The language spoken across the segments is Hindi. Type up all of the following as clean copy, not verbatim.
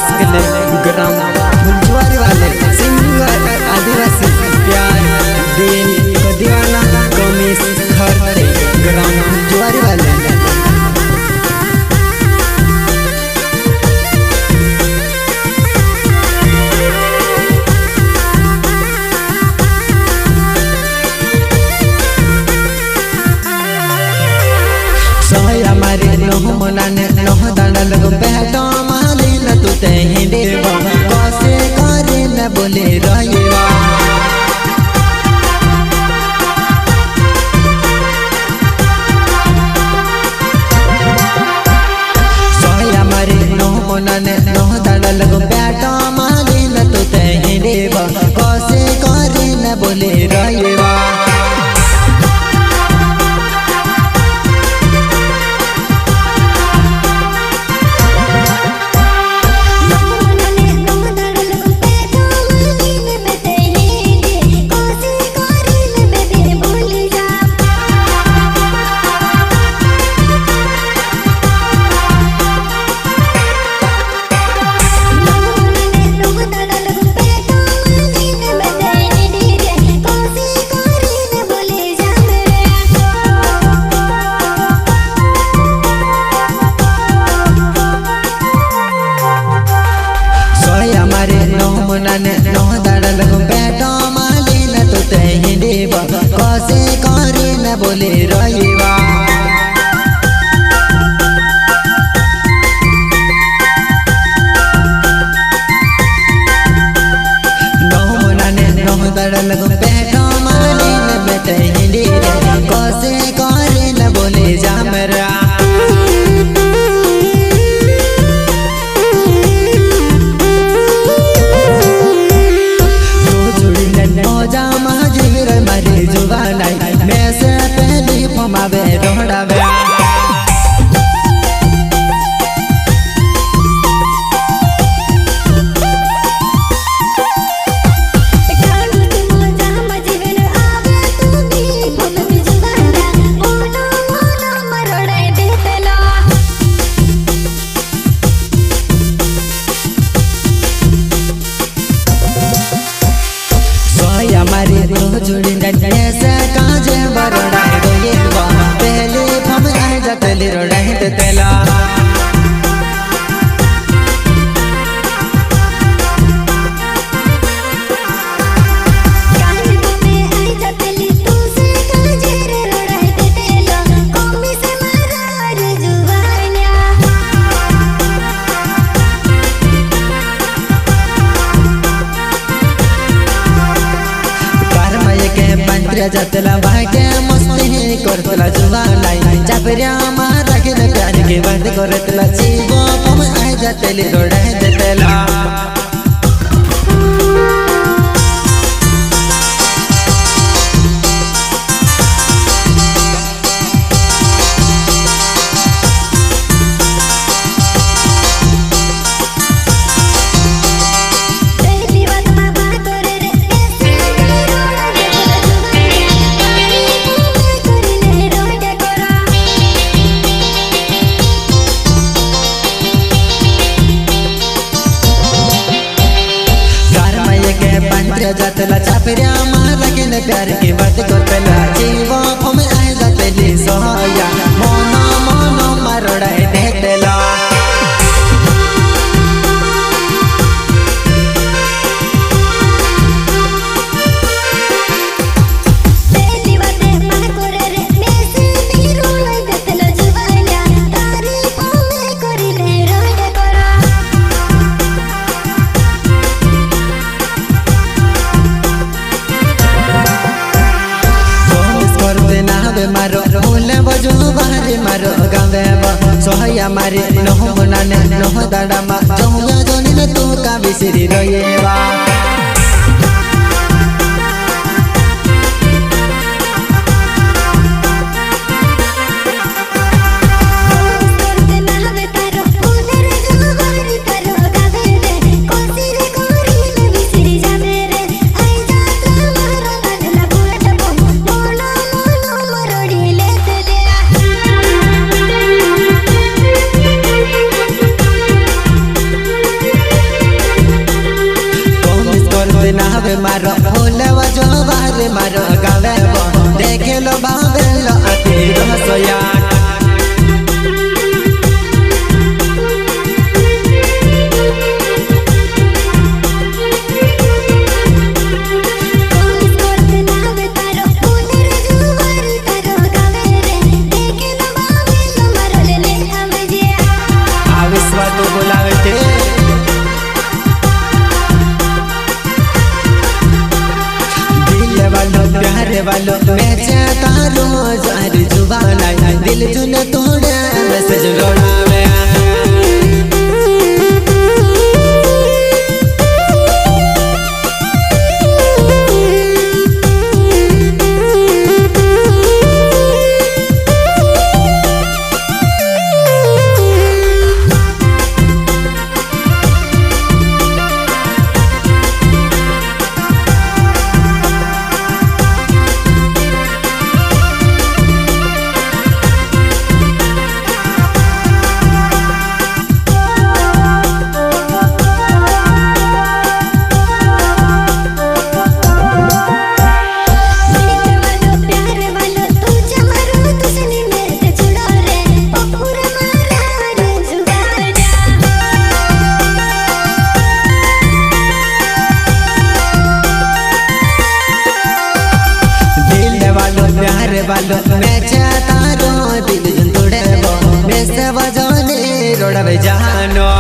खास के ग्राम फुलझुआरी वाले सिंगर आदिवासी प्यार दिल को दीवाना कमीज खरते ग्राम फुलझुआरी वाले हमारे नोह मनाने नोह दाना लगो बैठो माली न तू ते हिंदे बा कैसे करे न बोले रहिवा सोई हमारे नोह मनाने नोह दाना लगो बैठो माली न तू ते हिंदे बा कैसे करे न बोले रहिवा नोह दाड़ा लगो बैठो माली न तू ते हिंदे बा कैसे करे न बोले रहिवा नोह दाड़ा लगो बैठो माली न ते हिंदे कैसे करे न बोले जामरा जुड़ी ऐसा काजे बरोड़ा ये पहले हम आए जतली रोड़ा तेला जतला भाई के मस्ती करतला जुवालाई चापरिया मारा के प्यार के बंद करतला जीवो हम आए जतली रोड़ा देतला जतला चापरिया मारा के प्यार के बात करतला जीवो हम आए जतली सोया मोनो मोनो मरोड़ा देतला मारो भूले बजो बाहरी मारो गावे सोहया मारे नोह मनाने नोह दाड़ा मा जोया जोनी न तू का बिसरी रोएवा बोलते ना हवे मारो भोले वजो बारे मारो गावे वो देखे लो बाबे लो आती रसोया वालो मैं चाहता रोज हर जुबान आई दिल जुन तोड़े मैसेज रोड़ावे वालो मैं चाहता रो दिल जुन तोड़े वो मैं से वजोने रोड़वे जानो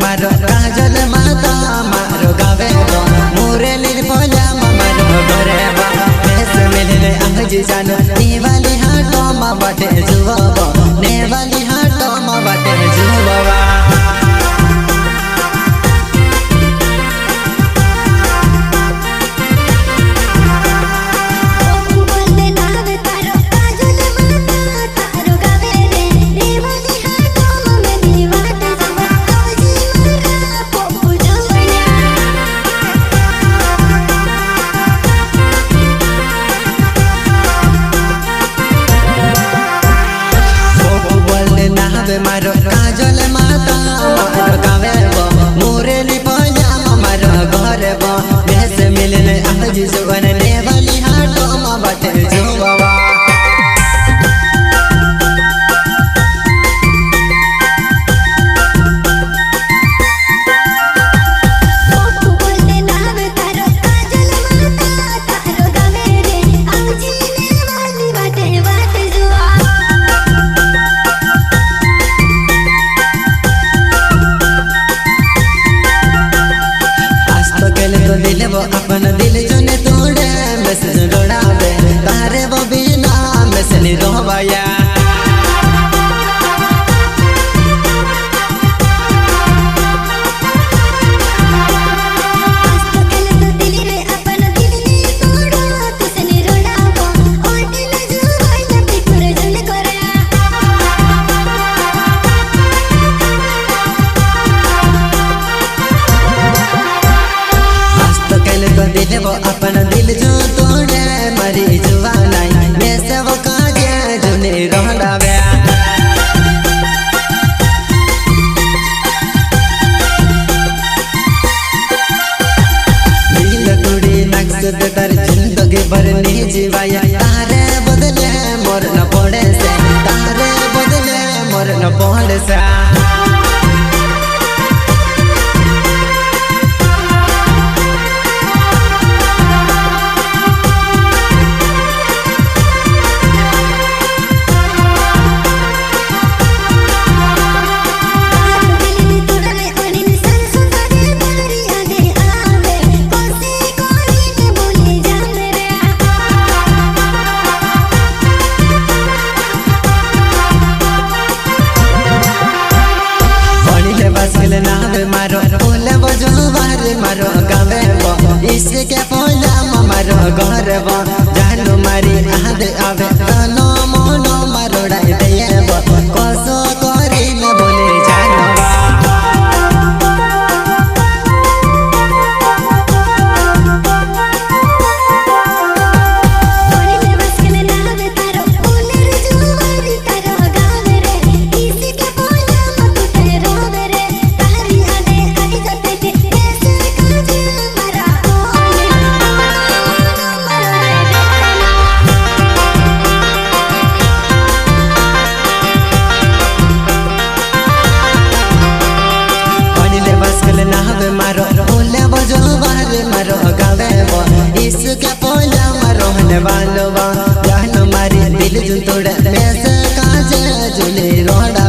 मारो काजल माता मारो गावे वो मोरे लिर पोला मारो घरे वो ऐसे मिलने अंगजी जानो नेवाली हाटो मा बाटे जुवा वो नेवाली हाटो मा बाटे जुवा मारो काजल माता मारो गावे वो मोरे ली पोला मारो घरे वो वैसे मिलने आज जुवन नेवाली हाटो मा बाटे जुवा दिल वो अपना दिल जुने तोड़े मैसेज रोड़ावे तारे वो बिना मैसेज नहीं रोवाया दिल वो अपना दिल जो तोड़े मरी जुवानाई मैं से वो काजे जुने रोड़ावे दिल तोड़ी नक्सद तर जिंदगी भर नहीं जीवाया तारे बदले मोर न पड़े से तारे बदले मोर न पड़े से में बालोबा जान मारी दिल जो तोड़ में से काज झूले रोड़ा